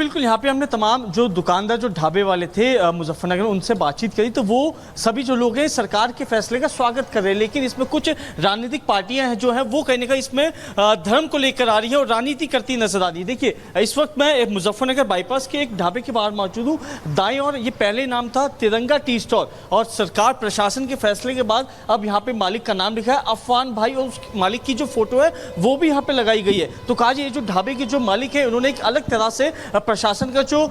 बिल्कुल, यहाँ पे हमने तमाम जो दुकानदार, जो ढाबे वाले थे मुजफ्फरनगर में, उनसे बातचीत करी तो वो सभी जो लोग हैं सरकार के फैसले का स्वागत कर रहे हैं, लेकिन इसमें कुछ राजनीतिक पार्टियां हैं जो है वो कहीं ना कहीं इसमें धर्म को लेकर आ रही है और राजनीति करती नजर आ रही है। देखिए, इस वक्त मैं मुजफ्फरनगर बाईपास के एक ढाबे के बाहर मौजूद हूँ। दाएं और ये पहले नाम था तिरंगा टी स्टॉल, और सरकार प्रशासन के फैसले के बाद अब यहाँ पे मालिक का नाम लिखा है अफवान भाई, और उस मालिक की जो फोटो है वो भी यहाँ पे लगाई गई है। तो कहा ये जो ढाबे के जो मालिक है उन्होंने एक अलग तरह से प्रशासन का जो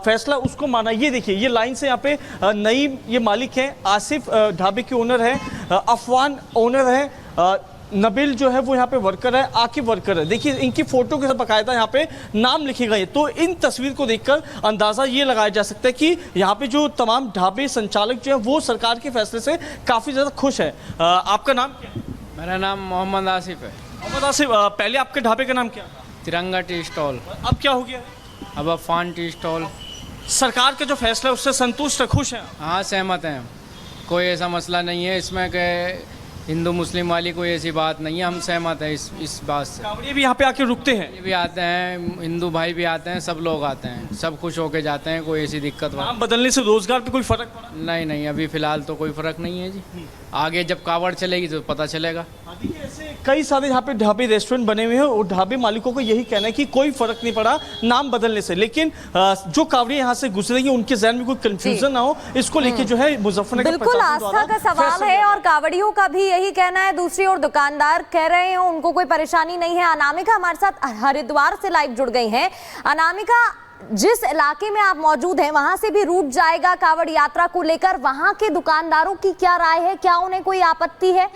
फैसला उसको माना। ये देखिए, ये लाइन से यहाँ पे नईम ये मालिक है, आसिफ ढाबे के ओनर है, अफवान ओनर है, नबील जो है वो यहाँ पे वर्कर है, आकिब वर्कर है। देखिए, इनकी फोटो के साथ बकायदा यहाँ पे नाम लिखे गए। तो इन तस्वीर को देखकर अंदाजा ये लगाया जा सकता है कि यहाँ पे जो तमाम ढाबे संचालक जो है वो सरकार के फैसले से काफी ज्यादा खुश है। आपका नाम क्या है? मेरा नाम मोहम्मद आसिफ है। मोहम्मद आसिफ, पहले आपके ढाबे का नाम क्या था? तिरंगा टी स्टॉल। अब क्या हो गया? अब अफवान टी स्टॉल। सरकार का जो फैसला है उससे संतुष्ट है, खुश है? हाँ, सहमत हैं। कोई ऐसा मसला नहीं है इसमें कि हिंदू मुस्लिम वाली कोई ऐसी बात नहीं है। हम सहमत हैं इस बात से। कांवड़िए भी यहाँ पे आके रुकते हैं? ये भी आते हैं, हिंदू भाई भी आते हैं, सब लोग आते हैं, सब खुश होके जाते हैं। कोई ऐसी दिक्कत नाम बदलने से रोजगार पे कोई फर्क पड़ा? नहीं, अभी फिलहाल तो कोई फर्क नहीं है जी। आगे जब कावड़ चलेगी तो पता चलेगा। देखिए, ऐसे कई सारे यहाँ पे ढाबे रेस्टोरेंट बने हुए हैं और ढाबे मालिकों को यही कहना है कि कोई फर्क नहीं पड़ा नाम बदलने से, लेकिन जो कावड़िए यहाँ से गुजरेंगे उनके जहन में कोई कंफ्यूजन ना हो, इसको लेके जो है मुजफ्फरनगर बिल्कुल आस्था का सवाल है और कावड़ियों का भी यही कहना है। दूसरी ओर दुकानदार कह रहे हैं उनको कोई परेशानी नहीं है। अनामिका हमारे साथ हरिद्वार से लाइव जुड़ गई हैं। अनामिका, जिस इलाके में आप मौजूद हैं वहां से भी रूट जाएगा कावड़ यात्रा को लेकर, वहां के दुकानदारों की क्या राय है? क्या उन्हें कोई आपत्ति है?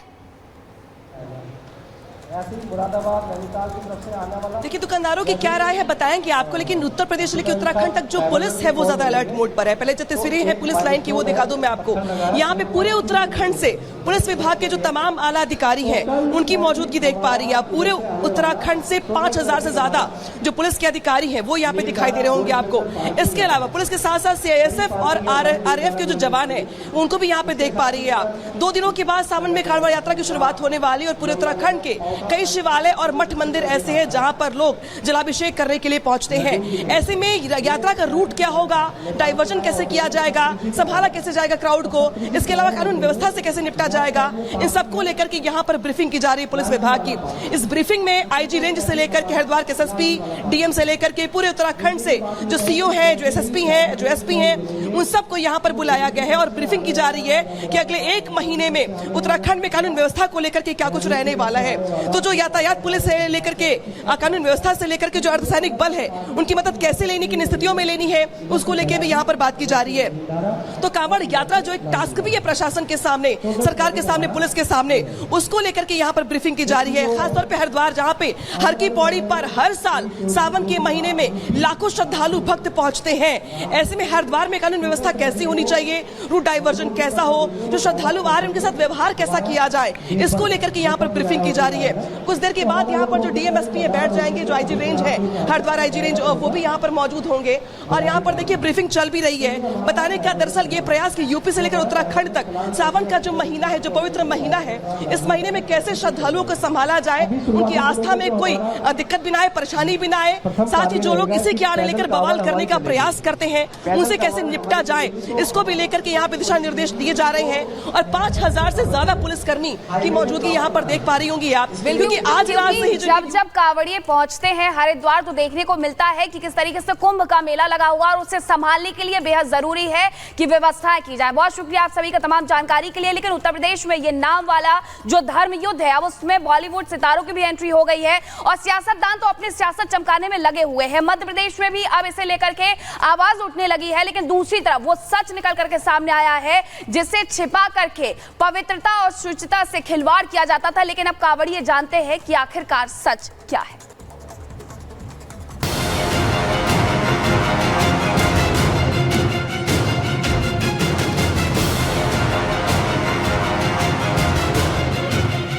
देखिए, दुकानदारों की क्या राय है बताएंगे आपको, लेकिन उत्तर प्रदेश से लेकर उत्तराखंड तक जो पुलिस है वो ज्यादा अलर्ट मोड पर है। पहले जो तस्वीरें हैं पुलिस लाइन की वो दिखा दूं मैं आपको। यहाँ पे पूरे उत्तराखंड से पुलिस विभाग के जो तमाम आला अधिकारी हैं उनकी मौजूदगी देख पा रही है। पूरे उत्तराखंड से 5000 से ज्यादा जो पुलिस के अधिकारी हैं वो यहाँ पे दिखाई दे रहे होंगे आपको। इसके अलावा पुलिस के साथ साथ CISF और RF के जो जवान है उनको भी यहाँ पे देख पा रही है आप। 2 दिनों के बाद सावन में कांवड़ यात्रा की शुरुआत होने वाली और पूरे उत्तराखंड के कई शिवालय और मठ मंदिर ऐसे हैं जहां पर लोग जलाभिषेक करने के लिए पहुंचते हैं। ऐसे में यात्रा का रूट क्या होगा, डाइवर्जन कैसे किया जाएगा, संभाला कैसे जाएगा क्राउड को, इसके अलावा कानून व्यवस्था से कैसे निपटा जाएगा, इन सबको लेकर के यहाँ पर ब्रीफिंग की जा रही है पुलिस विभाग की। इस ब्रीफिंग में IG रेंज से लेकर के हरिद्वार के SSP, DM से लेकर के पूरे उत्तराखंड से जो CO है, जो SSP है, जो SP है, उन सबको यहाँ पर बुलाया गया है और ब्रीफिंग की जा रही है कि अगले 1 महीने में उत्तराखंड में कानून व्यवस्था को लेकर के क्या कुछ रहने वाला है। तो जो यातायात पुलिस से लेकर के कानून व्यवस्था से लेकर के जो अर्धसैनिक बल है उनकी मदद कैसे लेनी, किन स्थितियों में लेनी है, उसको लेकर भी यहाँ पर बात की जा रही है। तो कांवड़ यात्रा जो एक टास्क भी है प्रशासन के सामने, सरकार के सामने, पुलिस के सामने, उसको लेकर के यहाँ पर ब्रीफिंग की जा रही है। खासतौर पे हरिद्वार जहाँ पे हर की पौड़ी पर हर साल सावन के महीने में लाखों श्रद्धालु भक्त पहुंचते हैं। ऐसे में हरिद्वार में कानून व्यवस्था कैसी होनी चाहिए, रूट डाइवर्जन कैसा हो, जो श्रद्धालु आ रहे हैं उनके साथ व्यवहार कैसा किया जाए, इसको लेकर के यहाँ पर ब्रीफिंग की जा रही है। कुछ देर के बाद यहाँ पर जो DM SP है बैठ जाएंगे, जो IG रेंज है, हरिद्वार IG रेंज, वो भी यहाँ पर मौजूद होंगे और यहाँ पर देखिए ब्रीफिंग चल भी रही है। बताने का दरअसल ये प्रयास कि यूपी से लेकर उत्तराखंड तक सावन का जो महीना है, जो पवित्र महीना है, इस महीने में कैसे श्रद्धालुओं को संभाला जाए, उनकी आस्था में कोई दिक्कत भी ना आए, परेशानी भी ना आए, साथ ही जो लोग इसे क्या लेकर बवाल करने का प्रयास करते हैं उनसे कैसे निपटा जाए, इसको भी लेकर के यहाँ पे दिशा निर्देश दिए जा रहे हैं। और 5000 से ज्यादा पुलिसकर्मी की मौजूदगी यहाँ पर देख पा रही होंगी आप, क्योंकि आज रात से ही जब कांवड़िए पहुंचते हैं हरिद्वार तो देखने को मिलता है कि किस तरीके से कुंभ का मेला लगा हुआ और उसे संभालने के लिए बेहद जरूरी है कि व्यवस्थाएं की जाए। बहुत शुक्रिया आप सभी का तमाम जानकारी के लिए। लेकिन उत्तर प्रदेश में ये नाम वाला जो धर्म युद्ध है अब उसमें बॉलीवुड सितारों की भी एंट्री हो गई है और सियासतदान तो अपनी सियासत चमकाने में लगे हुए हैं। मध्य प्रदेश में भी अब इसे लेकर के आवाज उठने लगी है, लेकिन दूसरी तरफ वो सच निकल करके सामने आया है जिसे छिपा करके पवित्रता और शुचिता से खिलवाड़ किया जाता था। लेकिन अब कांवड़िए जानते हैं कि आखिरकार सच क्या है।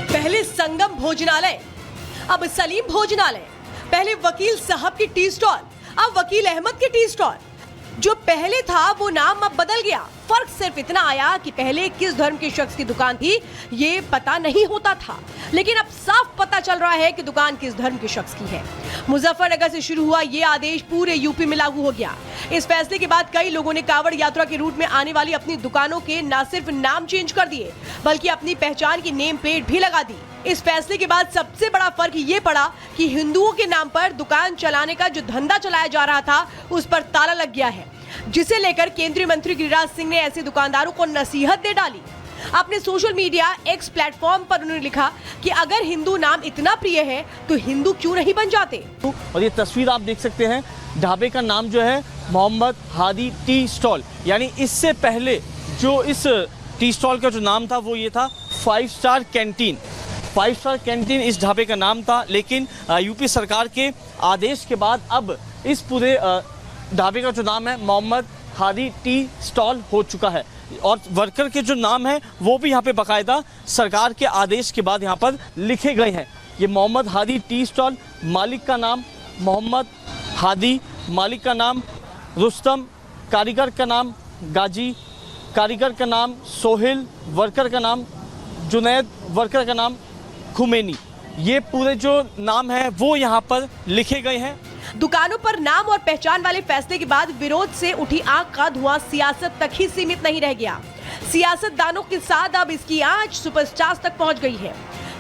पहले संगम भोजनालय, अब सलीम भोजनालय, पहले वकील साहब की टी स्टॉल, अब वकील अहमद की टी स्टॉल। जो पहले था वो नाम अब बदल गया। फर्क सिर्फ इतना आया कि पहले किस धर्म के शख्स की दुकान थी ये पता नहीं होता था, लेकिन अब साफ पता चल रहा है कि दुकान किस धर्म के शख्स की है। मुजफ्फरनगर से शुरू हुआ ये आदेश पूरे यूपी में लागू हो गया। इस फैसले के बाद कई लोगों ने कांवड़ यात्रा के रूट में आने वाली अपनी दुकानों के न सिर्फ नाम चेंज कर दिए बल्कि अपनी पहचान की नेम प्लेट भी लगा दी। इस फैसले के बाद सबसे बड़ा फर्क ये पड़ा कि हिंदुओं के नाम पर दुकान चलाने का जो धंधा चलाया जा रहा था उस पर ताला लग गया है, जिसे लेकर केंद्रीय मंत्री गिरिराज सिंह ने ऐसे दुकानदारों को नसीहत दे डाली। अपने सोशल मीडिया एक्स प्लेटफॉर्म पर उन्होंने लिखा कि अगर हिंदू नाम इतना प्रिय है तो हिंदू क्यों नहीं बन जाते। और ये तस्वीर आप देख सकते हैं, ढाबे का नाम जो है मोहम्मद हादी टी स्टॉल, यानी इससे पहले जो इस टी स्टॉल का जो नाम था वो ये था 5 स्टार कैंटीन। 5 स्टार कैंटीन इस ढाबे का नाम था, लेकिन यूपी सरकार के आदेश के बाद अब इस पूरे ढाबे का जो नाम है मोहम्मद हादी टी स्टॉल हो चुका है। और वर्कर के जो नाम है वो भी यहाँ पे बाकायदा सरकार के आदेश के बाद यहाँ पर लिखे गए हैं। ये मोहम्मद हादी टी स्टॉल, मालिक का नाम मोहम्मद हादी, मालिक का नाम रुस्तम, कारीगर का नाम गाजी, कारीगर का नाम सोहेल, वर्कर का नाम जुनैद, वर्कर का नाम खुमैनी। ये पूरे जो नाम है वो यहाँ पर लिखे गए हैं। दुकानों पर नाम और पहचान वाले फैसले के बाद विरोध से उठी आग का धुआं सियासत तक ही सीमित नहीं रह गया। सियासतदानों के साथ अब इसकी आंच सुपरस्टार्स तक पहुंच गई है।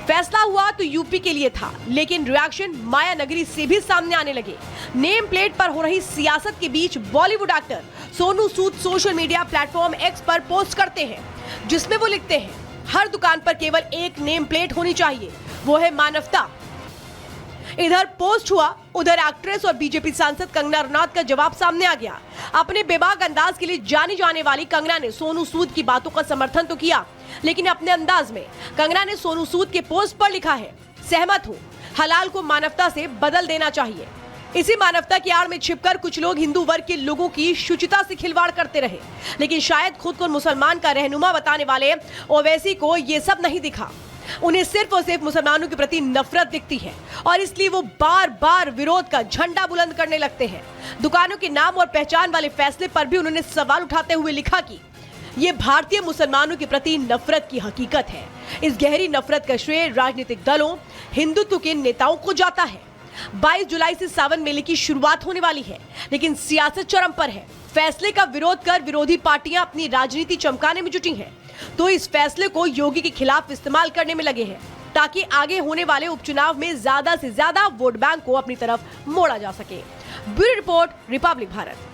फैसला हुआ तो यूपी के लिए था, लेकिन रिएक्शन माया नगरी से भी सामने आने लगे। नेम प्लेट पर हो रही सियासत के बीच Bollywood actor Sonu Sood social media platform x पर पोस्ट करते हैं, जिसमें वो लिखते हैं, हर दुकान पर केवल एक नेम प्लेट होनी चाहिए, वो है मानवता। इधर पोस्ट हुआ, उधर एक्ट्रेस और बीजेपी सांसद कंगना रनौत का जवाब सामने आ गया। अपने बेबाक अंदाज के लिए जानी जाने वाली कंगना ने सोनू सूद की बातों का समर्थन तो किया, लेकिन अपने अंदाज में। कंगना ने सोनू सूद के पोस्ट पर लिखा है, सहमत हूं, हलाल को मानवता से बदल देना चाहिए। इसी मानवता की आड़ में छिपकर कुछ लोग हिंदू वर्ग के लोगों की शुचिता से खिलवाड़ करते रहे, लेकिन शायद खुद को मुसलमान का रहनुमा बताने वाले ओवैसी को ये सब नहीं दिखा। उन्हें सिर्फ और सिर्फ मुसलमानों के प्रति नफरत दिखती है और इसलिए वो बार बार विरोध का झंडा बुलंद करने लगते हैं। दुकानों के नाम और पहचान वाले फैसले पर भी उन्होंने सवाल उठाते हुए लिखा कि ये भारतीय मुसलमानों के प्रति नफरत की हकीकत है। इस गहरी नफरत का श्रेय राजनीतिक दलों, हिंदुत्व के नेताओं को जाता है। 22 जुलाई से सावन मेले की शुरुआत होने वाली है, लेकिन सियासत चरम पर है। फैसले का विरोध कर विरोधी पार्टियां अपनी राजनीति चमकाने में जुटी हैं, तो इस फैसले को योगी के खिलाफ इस्तेमाल करने में लगे हैं, ताकि आगे होने वाले उपचुनाव में ज्यादा से ज्यादा वोट बैंक को अपनी तरफ मोड़ा जा सके। Bureau report, Republic Bharat.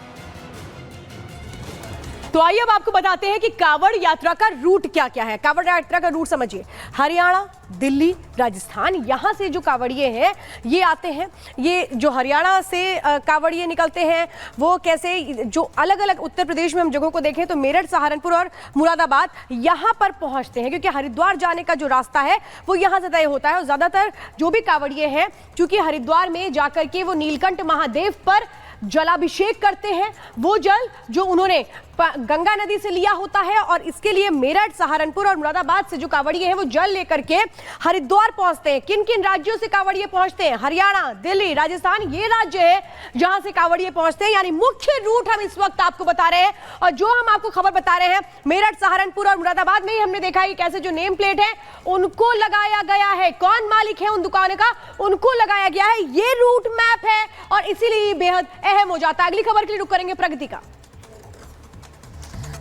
तो आइए अब आपको बताते हैं कि कांवड़ यात्रा का रूट क्या क्या है। कांवड़ यात्रा का रूट समझिए, हरियाणा, दिल्ली, राजस्थान, यहाँ से जो कांवड़िए हैं ये आते हैं। ये जो हरियाणा से कांवड़िए निकलते हैं वो कैसे, जो अलग अलग उत्तर प्रदेश में हम जगहों को देखें तो मेरठ, सहारनपुर और मुरादाबाद यहाँ पर पहुँचते हैं, क्योंकि हरिद्वार जाने का जो रास्ता है वो यहाँ से तय होता है। और ज़्यादातर जो भी कांवड़िए हैं, चूँकि हरिद्वार में जाकर के वो नीलकंठ महादेव पर जलाभिषेक करते हैं, वो जल जो उन्होंने गंगा नदी से लिया होता है, और इसके लिए मेरठ, सहारनपुर और मुरादाबाद से जो कांवड़िए हैं वो जल लेकर के हरिद्वार पहुंचते हैं। किन किन राज्यों से कांवड़िए पहुंचते हैं? हरियाणा, दिल्ली, राजस्थान, ये राज्य है जहां से कांवड़िए पहुंचते हैं। यानी मुख्य रूट हम इस वक्त आपको बता रहे हैं, और जो हम आपको खबर बता रहे हैं मेरठ, सहारनपुर और मुरादाबाद में ही हमने देखा है कैसे जो नेम प्लेट है उनको लगाया गया है। कौन मालिक है उन दुकानों का, उनको लगाया गया है। ये रूट मैप है और इसीलिए बेहद अहम हो जाता है। अगली खबर के लिए रुक करेंगे प्रगति का।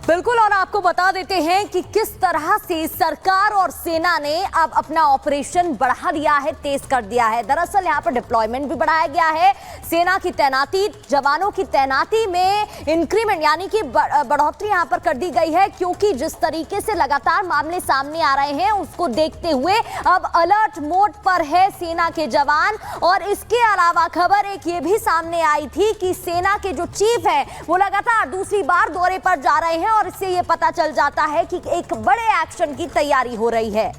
बिल्कुल, और आपको बता देते हैं कि किस तरह से सरकार और सेना ने अब अपना ऑपरेशन बढ़ा दिया है, तेज कर दिया है। दरअसल यहाँ पर डिप्लॉयमेंट भी बढ़ाया गया है। सेना की तैनाती, जवानों की तैनाती में इंक्रीमेंट यानी कि बढ़ोतरी यहाँ पर कर दी गई है, क्योंकि जिस तरीके से लगातार मामले सामने आ रहे हैं उसको देखते हुए अब अलर्ट मोड पर है सेना के जवान। और इसके अलावा खबर एक ये भी सामने आई थी कि सेना के जो चीफ है वो लगातार दूसरी बार दौरे पर जा रहे हैं, और इससे ये पता चल जाता है कि एक बड़े एक्शन की तैयारी हो रही है।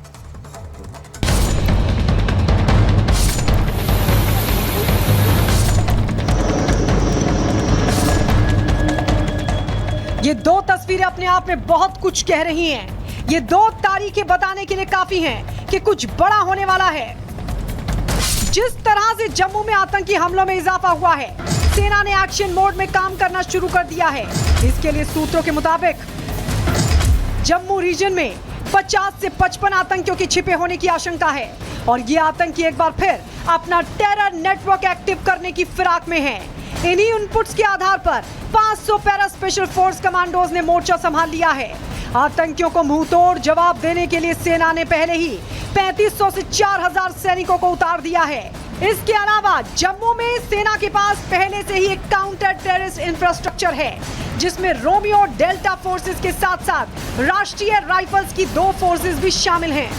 ये दो तस्वीरें अपने आप में बहुत कुछ कह रही हैं। ये दो तारीखें बताने के लिए काफी हैं कि कुछ बड़ा होने वाला है। जिस तरह से जम्मू में आतंकी हमलों में इजाफा हुआ है, सेना ने एक्शन मोड में काम करना शुरू कर दिया है। इसके लिए सूत्रों के मुताबिक जम्मू रीजन में 50 से 55 आतंकियों के छिपे होने की आशंका है और ये आतंकी एक बार फिर अपना टेरर नेटवर्क एक्टिव करने की फिराक में है। इन्हीं इनपुट्स के आधार पर 500 पैरा स्पेशल फोर्स कमांडोज ने मोर्चा संभाल लिया है। आतंकियों को मुंहतोड़ जवाब देने के लिए सेना ने पहले ही 3500 से 4000 सैनिकों को उतार दिया है। इसके अलावा जम्मू में सेना के पास पहले से ही एक काउंटर टेररिस्ट इंफ्रास्ट्रक्चर है, जिसमें रोमियो डेल्टा फोर्सेस के साथ साथ राष्ट्रीय राइफल्स की 2 फोर्सेस भी शामिल हैं।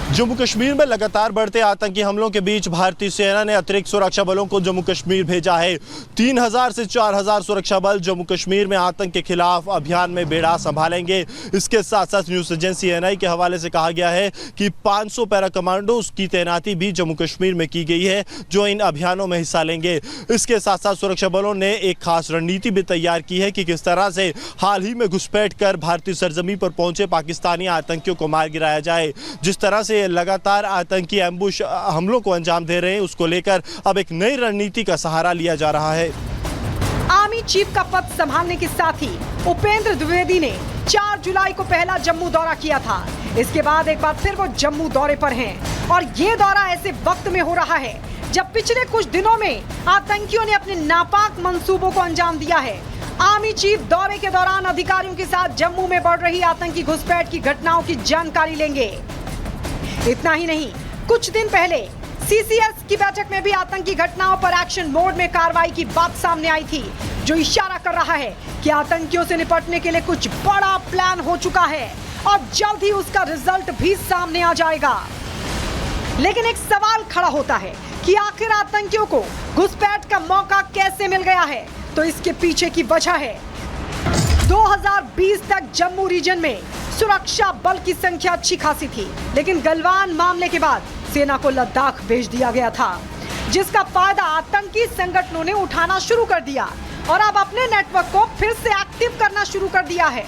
जम्मू कश्मीर में लगातार बढ़ते आतंकी हमलों के बीच भारतीय सेना ने अतिरिक्त सुरक्षा बलों को जम्मू कश्मीर भेजा है। 3000 से 4000 सुरक्षा बल जम्मू कश्मीर में आतंक के खिलाफ अभियान में बेड़ा संभालेंगे। इसके साथ साथ न्यूज एजेंसी एनआई के हवाले से कहा गया है कि 500 पैरा कमांडोज की तैनाती भी जम्मू कश्मीर में की गई है, जो इन अभियानों में हिस्सा लेंगे। इसके साथ साथ सुरक्षा बलों ने एक खास रणनीति भी तैयार की है कि किस तरह से हाल ही में घुसपैठ कर भारतीय सरजमीं पर पहुंचे पाकिस्तानी आतंकियों को मार गिराया जाए। जिस तरह से लगातार आतंकी एम्बुश हमलों को अंजाम दे रहे हैं, उसको लेकर अब एक नई रणनीति का सहारा लिया जा रहा है। आर्मी चीफ का पद संभालने के साथ ही उपेंद्र द्विवेदी ने 4 जुलाई को पहला जम्मू दौरा किया था। इसके बाद एक बार फिर वो जम्मू दौरे पर हैं और ये दौरा ऐसे वक्त में हो रहा है जब पिछले कुछ दिनों में आतंकियों ने अपने नापाक मंसूबों को अंजाम दिया है। आर्मी चीफ दौरे के दौरान अधिकारियों के साथ जम्मू में बढ़ रही आतंकी घुसपैठ की घटनाओं की जानकारी लेंगे। इतना ही नहीं, कुछ दिन पहले सीसीएस की बैठक में भी आतंकी घटनाओं पर एक्शन मोड में कार्रवाई की बात सामने आई थी, जो इशारा कर रहा है कि आतंकियों से निपटने के लिए कुछ बड़ा प्लान हो चुका है और जल्द ही उसका रिजल्ट भी सामने आ जाएगा। लेकिन एक सवाल खड़ा होता है कि आखिर आतंकियों को घुसपैठ का मौका कैसे मिल गया है? तो इसके पीछे की वजह है 2020 तक जम्मू रीजन में सुरक्षा बल की संख्या अच्छी खासी थी, लेकिन गलवान मामले के बाद सेना को लद्दाख भेज दिया गया था, जिसका फायदा आतंकी संगठनों ने उठाना शुरू कर दिया और अब अपने नेटवर्क को फिर से एक्टिव करना शुरू कर दिया है।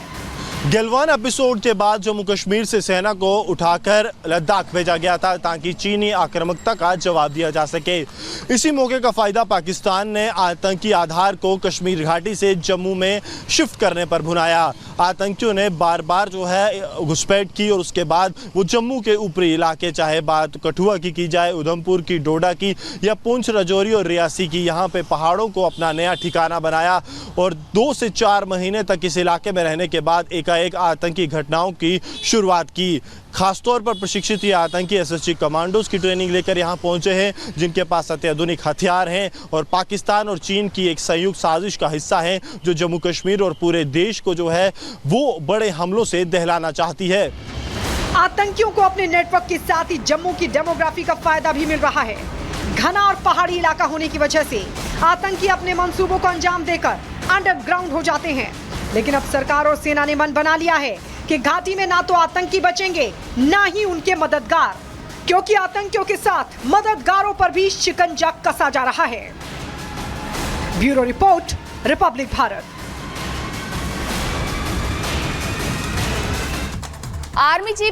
गलवान एपिसोड के बाद जम्मू कश्मीर से सेना को उठाकर लद्दाख भेजा गया था ताकि चीनी आक्रामकता का जवाब दिया जा सके। इसी मौके का फायदा पाकिस्तान ने आतंकी आधार को कश्मीर घाटी से जम्मू में शिफ्ट करने पर भुनाया। आतंकियों ने बार बार जो है घुसपैठ की और उसके बाद वो जम्मू के ऊपरी इलाके, चाहे बात कठुआ की जाए, उधमपुर की, डोडा की या पुंछ, राजौरी और रियासी की, यहाँ पे पहाड़ों को अपना नया ठिकाना बनाया और 2 से 4 महीने तक इस इलाके में रहने के बाद एक आतंकी घटनाओं की शुरुआत की। खासतौर पर प्रशिक्षित ये आतंकी एसएसजी कमांडोज की ट्रेनिंग लेकर यहाँ पहुंचे हैं, जिनके पास अत्याधुनिक हथियार हैं और पाकिस्तान और चीन की एक संयुक्त साजिश का हिस्सा हैं, जो जम्मू कश्मीर और पूरे देश को जो है वो बड़े हमलों से दहलाना चाहती है। आतंकियों को अपने नेटवर्क के साथ ही जम्मू की डेमोग्राफी का फायदा भी मिल रहा है। घना और पहाड़ी इलाका होने की वजह से आतंकी अपने मंसूबों को अंजाम देकर अंडरग्राउंड हो जाते हैं। लेकिन अब सरकार और सेना ने मन बना लिया है कि घाटी में ना तो आतंकी बचेंगे, ना ही उनके मददगार, क्योंकि आतंकियों के साथ मददगारों पर भी शिकंजा कसा जा रहा है। Bureau report, Republic Bharat. Army chief